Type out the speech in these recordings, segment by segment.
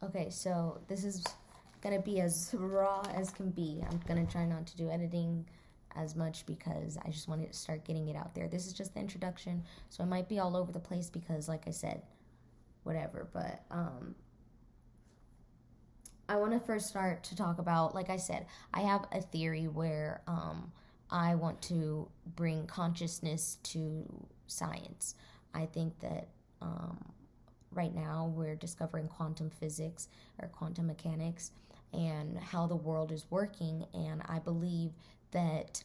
Okay, so this is gonna be as raw as can be. I'm gonna try not to do editing as much because I just wanted to start getting it out there. This is just the introduction, so I might be all over the place because, like I said, whatever. But I want to first start to talk about, like I said, I have a theory where I want to bring consciousness to science. I think that right now we're discovering quantum physics or quantum mechanics and how the world is working, and I believe that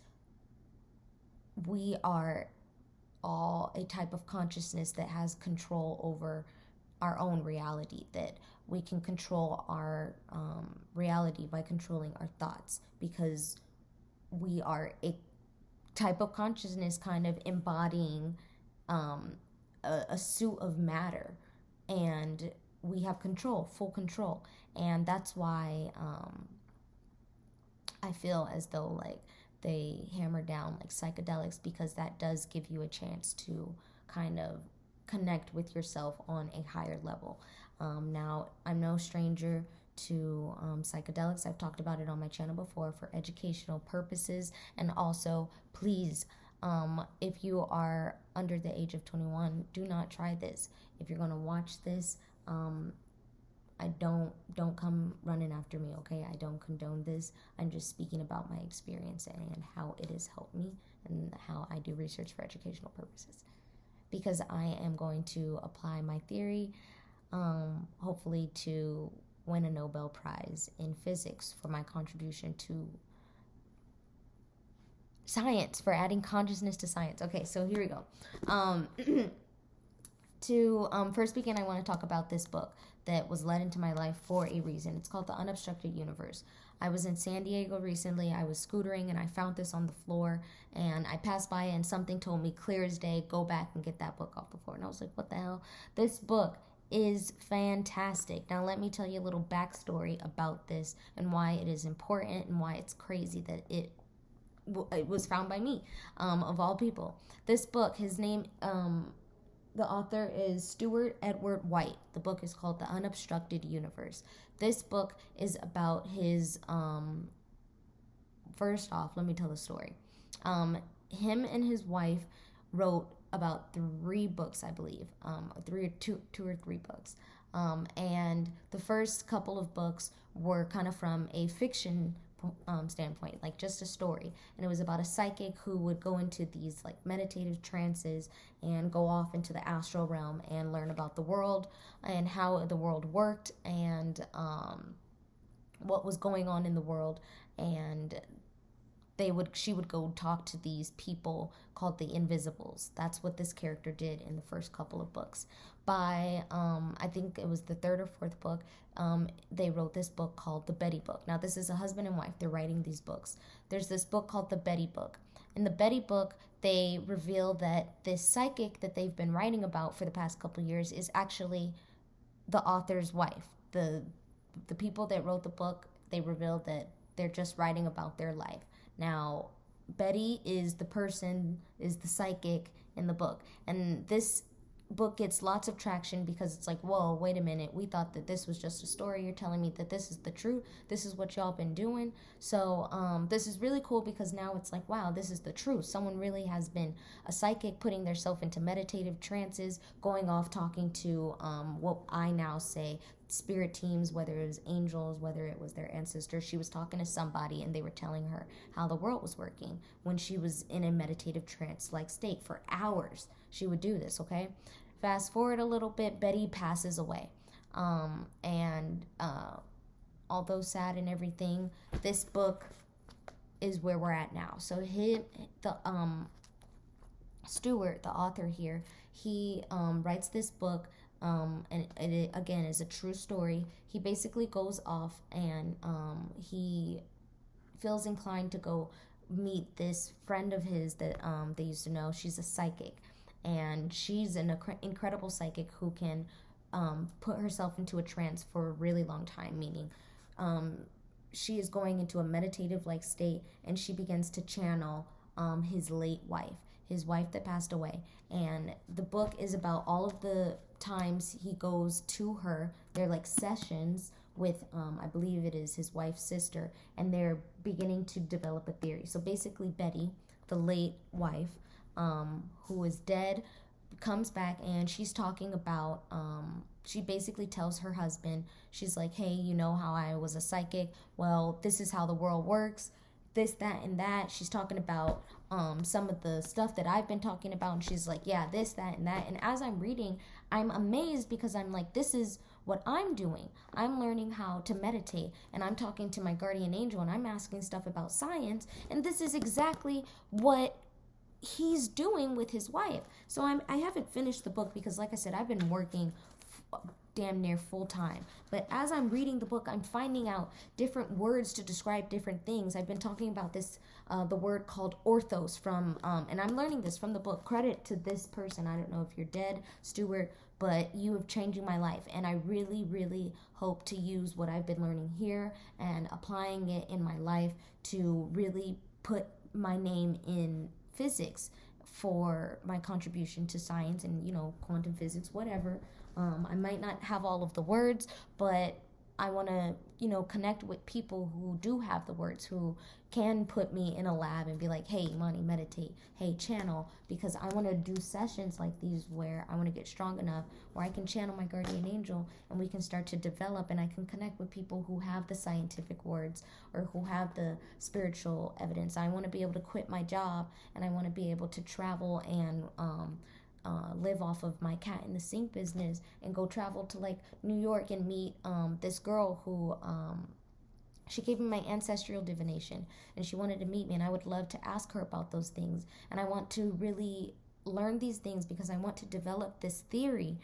we are all a type of consciousness that has control over our own reality, that we can control our reality by controlling our thoughts, because we are a type of consciousness kind of embodying a suit of matter, and we have control, full control. And that's why I feel as though like they hammer down like psychedelics, because that does give you a chance to kind of connect with yourself on a higher level. Now, I'm no stranger to psychedelics. I've talked about it on my channel before for educational purposes. And also, please, if you are under the age of 21, do not try this. If you're going to watch this, I don't come running after me, okay? I don't condone this. I'm just speaking about my experience and how it has helped me and how I do research for educational purposes. Because I am going to apply my theory, hopefully to win a Nobel Prize in physics for my contribution to science, for adding consciousness to science. Okay, so here we go. To first begin, I want to talk about this book that was led into my life for a reason. It's called The Unobstructed Universe. I was in San Diego recently. I was scootering and I found this on the floor, and I passed by and something told me clear as day, go back and get that book off the floor. And I was like, what the hell? This book is fantastic. Now let me tell you a little backstory about this and why it is important and why it's crazy that it was found by me, of all people. This book, his name, the author is Stuart Edward White. The book is called The Unobstructed Universe. This book is about his, first off, let me tell the story. Him and his wife wrote about 3 books, I believe, two or three books. And the first couple of books were kind of from a fiction standpoint, like just a story, and it was about a psychic who would go into these like meditative trances and go off into the astral realm and learn about the world and how the world worked, and what was going on in the world. And she would go talk to these people called the Invisibles. That's what this character did in the first couple of books. By I think it was the 3rd or 4th book, they wrote this book called the Betty book. Now this is a husband and wife, they're writing these books. There's this book called the Betty book. In the Betty book, they reveal that this psychic that they've been writing about for the past couple years is actually the author's wife. The people that wrote the book, they revealed that they're just writing about their life. Now, Betty is the psychic in the book. And this book gets lots of traction because it's like, whoa, wait a minute. We thought that this was just a story. You're telling me that this is the truth. This is what y'all been doing. So this is really cool because now it's like, wow, this is the truth. Someone really has been a psychic, putting themselves into meditative trances, going off talking to what I now say spirit teams, whether it was angels, whether it was their ancestors. She was talking to somebody and they were telling her how the world was working when she was in a meditative trance like state for hours. She would do this, okay? Fast forward a little bit, Betty passes away. And although sad and everything, this book is where we're at now. So Stuart, the author here, he writes this book, and it again is a true story. He basically goes off and he feels inclined to go meet this friend of his that they used to know. She's a psychic, and she's an incredible psychic who can put herself into a trance for a really long time, meaning she is going into a meditative like state, and she begins to channel his late wife, his wife that passed away. And the book is about all of the times he goes to her. They're like sessions with, I believe it is his wife's sister, and they're beginning to develop a theory. So basically, Betty, the late wife, who is dead, comes back, and she's talking about, she basically tells her husband, she's like, hey, you know how I was a psychic? Well, this is how the world works. This, that, and that. She's talking about some of the stuff that I've been talking about, and she's like, yeah, this, that, and that. And as I'm reading, I'm amazed, because I'm like, this is what I'm doing. I'm learning how to meditate, and I'm talking to my guardian angel, and I'm asking stuff about science, and this is exactly what he's doing with his wife. So I haven't finished the book, because like I said, I've been working damn near full time. But as I'm reading the book, I'm finding out different words to describe different things. I've been talking about this, the word called orthos from, and I'm learning this from the book. Credit to this person. I don't know if you're dead, Stuart, but you have changed my life. And I really, really hope to use what I've been learning here and applying it in my life to really put my name in physics for my contribution to science and, you know, quantum physics, whatever. I might not have all of the words, but I want to, you know, connect with people who do have the words, who can put me in a lab and be like, hey, Imani, meditate. Hey, channel. Because I want to do sessions like these where I want to get strong enough where I can channel my guardian angel, and we can start to develop, and I can connect with people who have the scientific words or who have the spiritual evidence. I want to be able to quit my job, and I want to be able to travel and live off of my cat in the sink business, and go travel to like New York and meet this girl who she gave me my ancestral divination, and she wanted to meet me, and I would love to ask her about those things. And I want to really learn these things because I want to develop this theory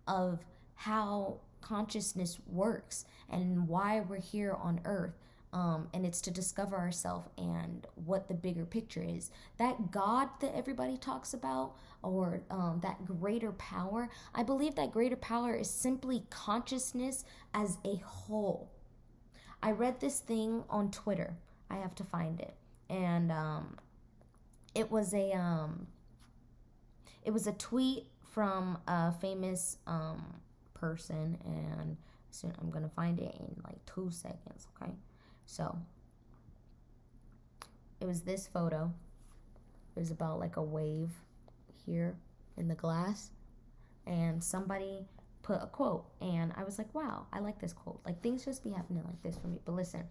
of how consciousness works and why we're here on earth. And it's to discover ourselves and what the bigger picture is. That God that everybody talks about, or that greater power, I believe that greater power is simply consciousness as a whole. I read this thing on Twitter. I have to find it. And it was a tweet from a famous person, and soon I'm going to find it in like 2 seconds, okay? So, it was this photo. It was about like a wave here in the glass. And somebody put a quote. And I was like, wow, I like this quote. Like, things just be happening like this for me. But listen,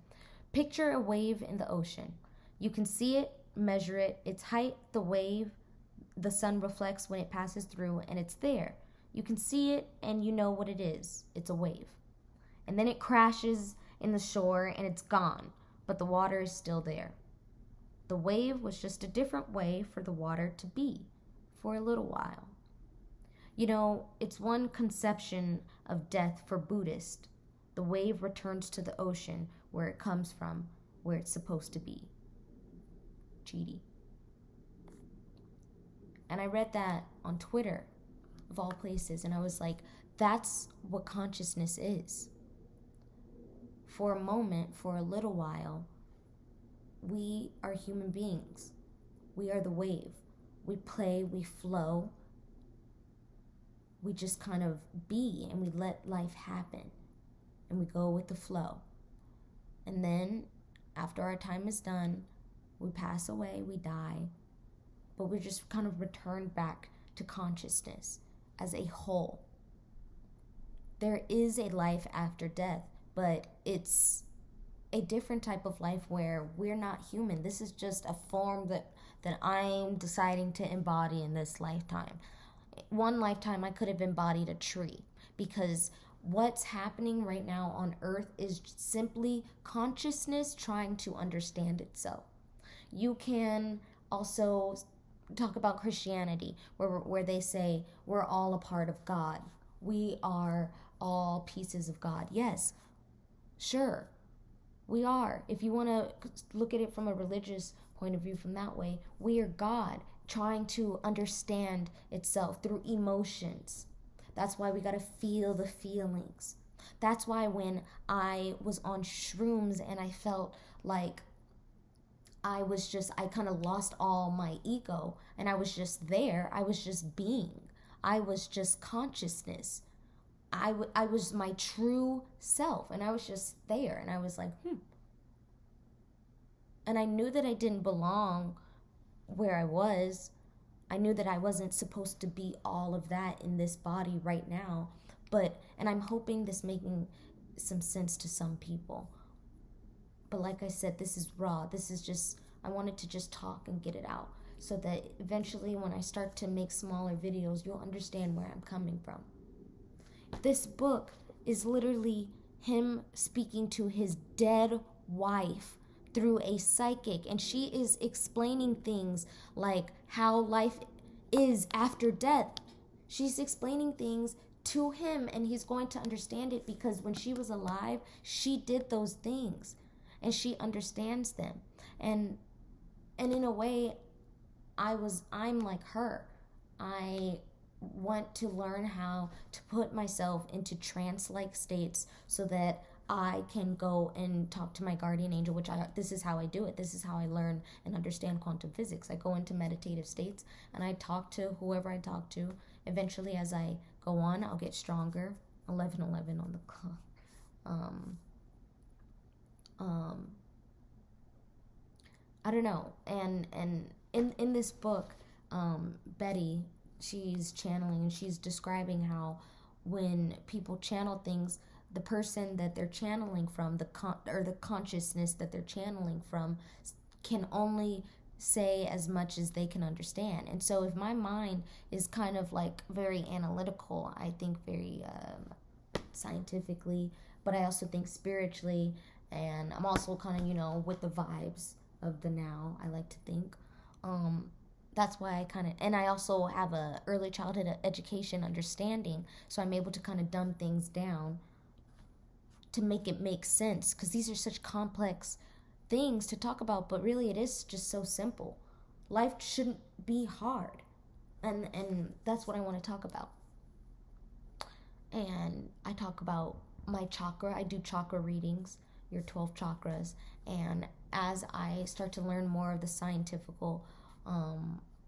picture a wave in the ocean. You can see it, measure it, its height, the wave, the sun reflects when it passes through, and it's there. You can see it, and you know what it is. It's a wave. And then it crashes in the shore, and it's gone, but the water is still there. The wave was just a different way for the water to be for a little while. You know, it's one conception of death for Buddhists. The wave returns to the ocean where it comes from, where it's supposed to be. Cheaty. And I read that on Twitter, of all places, and I was like, that's what consciousness is. For a moment, for a little while, we are human beings. We are the wave. We play, we flow. We just kind of be, and we let life happen. And we go with the flow. And then, after our time is done, we pass away, we die. But we're just kind of returned back to consciousness as a whole. There is a life after death, but it's a different type of life where we're not human. This is just a form that I'm deciding to embody in this lifetime. One lifetime I could have embodied a tree, because what's happening right now on earth is simply consciousness trying to understand itself. You can also talk about Christianity, where they say we're all a part of God. We are all pieces of God. Yes, sure, we are. If you want to look at it from a religious point of view from that way, we are God trying to understand itself through emotions. That's why we got to feel the feelings. That's why when I was on shrooms and I felt like I kind of lost all my ego, and I was just there. I was just being. I was just consciousness. I was my true self, and I was just there, and I was like, And I knew that I didn't belong where I was. I knew that I wasn't supposed to be all of that in this body right now. And I'm hoping this making some sense to some people. But like I said, this is raw. This is just, I wanted to just talk and get it out so that eventually when I start to make smaller videos, you'll understand where I'm coming from. This book is literally him speaking to his dead wife through a psychic, and she is explaining things like how life is after death. She's explaining things to him, and he's going to understand it because when she was alive, she did those things, and she understands them. And in a way, I'm like her. I want to learn how to put myself into trance-like states so that I can go and talk to my guardian angel, this is how I do it. This is how I learn and understand quantum physics. I go into meditative states and I talk to whoever I talk to. Eventually, as I go on, I'll get stronger. 11:11 on the clock. I don't know. And in this book, Betty, she's channeling and she's describing how when people channel things, the person that they're channeling from, the consciousness that they're channeling from, can only say as much as they can understand. And so if my mind is kind of like very analytical, I think very scientifically, but I also think spiritually, and I'm also kind of, with the vibes of the now, I like to think. That's why I kind of, and I also have a early childhood education understanding, so I'm able to kind of dumb things down to make it make sense, because these are such complex things to talk about, but really it is just so simple. Life shouldn't be hard, and that's what I want to talk about. And I talk about my chakra. I do chakra readings, your 12 chakras, and as I start to learn more of the scientific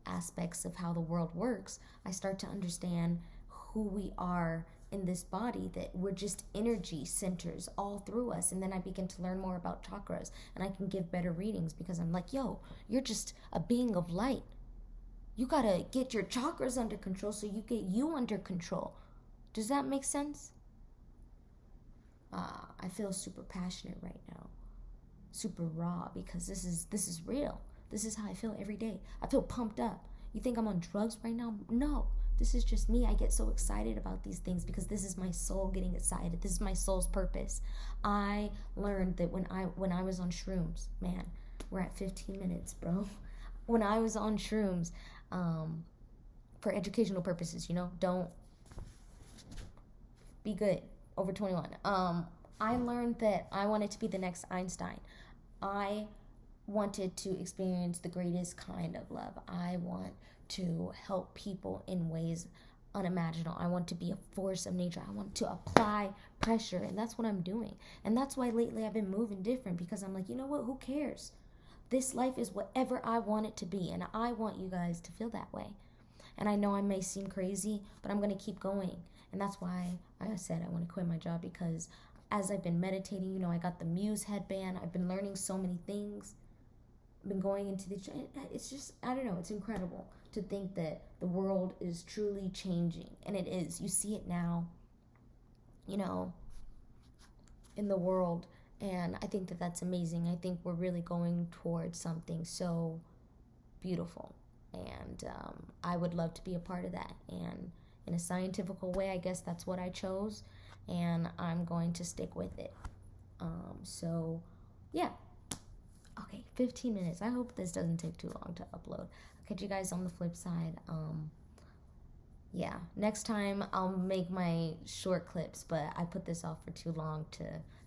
aspects of how the world works, I start to understand who we are in this body, that we're just energy centers all through us. And then I begin to learn more about chakras, and I can give better readings because I'm like, yo, you're just a being of light. You gotta get your chakras under control so you get you under control. Does that make sense? I feel super passionate right now, super raw, because this is real. This is how I feel every day. I feel pumped up. You think I'm on drugs right now? No. This is just me. I get so excited about these things because this is my soul getting excited. This is my soul's purpose. I learned that when I was on shrooms, man, we're at 15 minutes, bro. When I was on shrooms, for educational purposes, don't be good over 21. I learned that I wanted to be the next Einstein. I wanted to experience the greatest kind of love. I want to help people in ways unimaginable. I want to be a force of nature. I want to apply pressure, and that's what I'm doing. And that's why lately I've been moving different, because I'm like, you know what? Who cares? This life is whatever I want it to be, and I want you guys to feel that way. And I know I may seem crazy, but I'm going to keep going. And that's why I said I want to quit my job, because as I've been meditating, I got the Muse headband. I've been learning so many things. I've been going into it's just, I don't know, it's incredible to think that the world is truly changing. And it is. You see it now, in the world. And I think that that's amazing. I think we're really going towards something so beautiful. And I would love to be a part of that. And in a scientific way, I guess that's what I chose. And I'm going to stick with it. So, yeah. Okay, 15 minutes. I hope this doesn't take too long to upload. I'll catch you guys on the flip side. Yeah, next time I'll make my short clips, but I put this off for too long to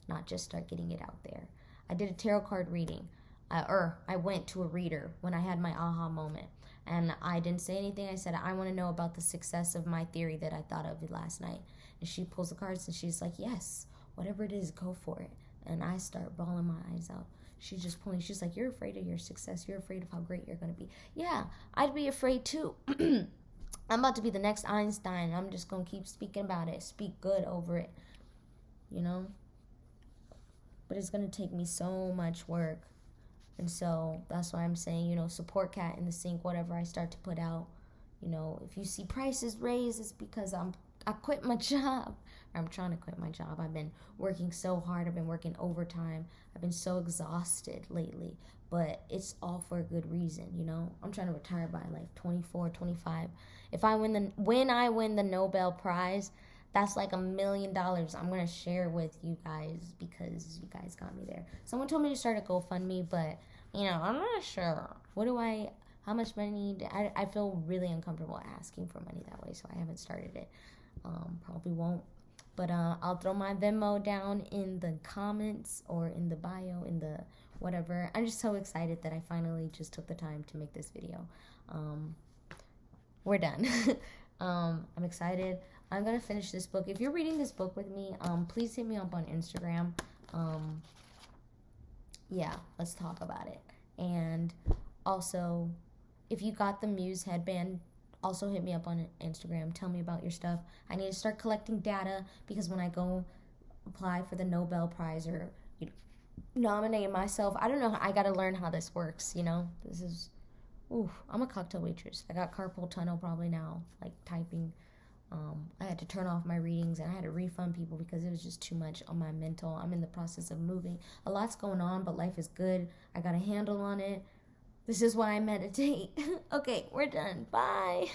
not just start getting it out there. I did a tarot card reading. I went to a reader when I had my aha moment. And I didn't say anything. I said, I want to know about the success of my theory that I thought of last night. And she pulls the cards and she's like, yes, whatever it is, go for it. And I start bawling my eyes out. She's just pulling. She's like, you're afraid of your success. You're afraid of how great you're going to be. Yeah, I'd be afraid too. I'm about to be the next Einstein. I'm just going to keep speaking about it, speak good over it, you know? But it's going to take me so much work. And so that's why I'm saying, you know, support Cat in the Sink, whatever I start to put out. You know, if you see prices raised, it's because I quit my job. Or I'm trying to quit my job. I've been working so hard. I've been working overtime. I've been so exhausted lately. But it's all for a good reason, you know? I'm trying to retire by like 24, 25. When I win the Nobel Prize, that's like $1 million I'm going to share with you guys because you guys got me there. Someone told me to start a GoFundMe, but, you know, I'm not sure. How much money? I feel really uncomfortable asking for money that way, so I haven't started it. Probably won't. But I'll throw my Venmo down in the comments or in the bio, in the whatever. I'm just so excited that I finally just took the time to make this video. We're done. I'm excited. I'm going to finish this book. If you're reading this book with me, please hit me up on Instagram. Yeah, let's talk about it. And also, if you got the Muse headband, also hit me up on Instagram. Tell me about your stuff. I need to start collecting data because when I go apply for the Nobel Prize or nominate myself, I don't know. I got to learn how this works, you know? I'm a cocktail waitress. I got carpal tunnel probably now, like typing. I had to turn off my readings and I had to refund people because it was just too much on my mental. I'm in the process of moving. A lot's going on, but life is good. I got a handle on it. This is why I meditate. Okay, we're done. Bye.